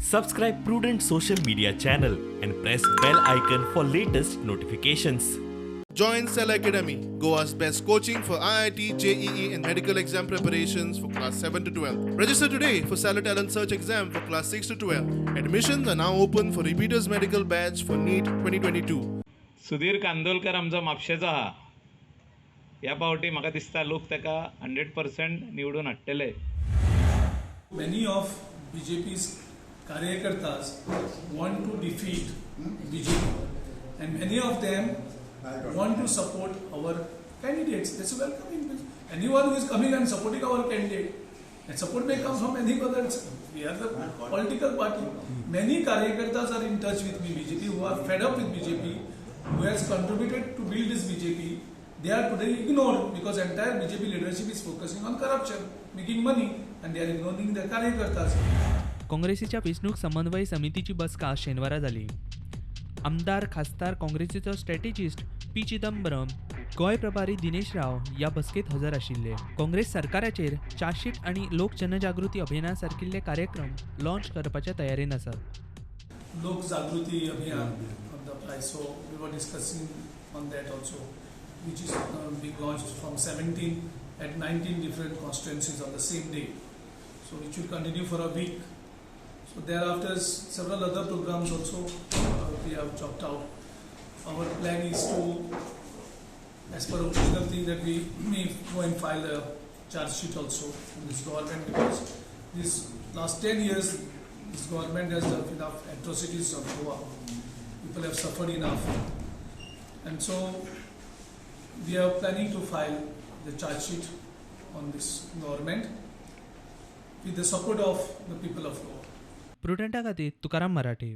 Subscribe Prudent social media channel and press bell icon for latest notifications. Join Cell Academy, Goa's best coaching for IIT, JEE and medical exam preparations for class 7 to 12. Register today for Cell Talent Search exam for class 6 to 12. Admissions are now open for repeaters medical batch for NEET 2022. Sudhir कांदोलकर आमचो म्हापशेचो आहा. ह्या फावटी म्हाका दिसता लोक ताका 100% निवडून हाडटले. Many of BJP's Karyakartas want to defeat BJP and many of them want to support our candidates. That's welcoming. Anyone who is coming and supporting our candidate, and support may come from any other. We are the political party. Many Karyakartas are in touch with me, BJP, who are fed up with BJP, who has contributed to build this BJP. They are today ignored because entire BJP leadership is focusing on corruption, making money, and they are ignoring the Karyakartas. काँग्रेसीच्या वेंचणूक समन्वय समितीची बसका शेनवारा जाली. आमदार खासदार काँग्रेसीचो strategist P Chidambaram, Goa प्रभारी दिनेश राव या बसकेत हजर आशिल्ले. काँग्रेस सरकाराचेर चार्जशीट आणि लोक जनजागृती अभियाना सारकिल्ले कार्यक्रम लॉन्च करपाच्या तयारेन आसात. Lok Jagruti Abhiyan on the price. So we were discussing on that also, which is being launched from 17 at 19 different constituencies on the same day. So which will continue for a week. So thereafter several other programs also we have chalked out. Our plan is to, as per original thing, that we may go and file a charge sheet also in this government, because this last 10 years this government has done enough atrocities on Goa. People have suffered enough, and so we are planning to file the charge sheet on this government with the support of the people of Goa. प्रुडंटा खातीर तुकाराम मराठे.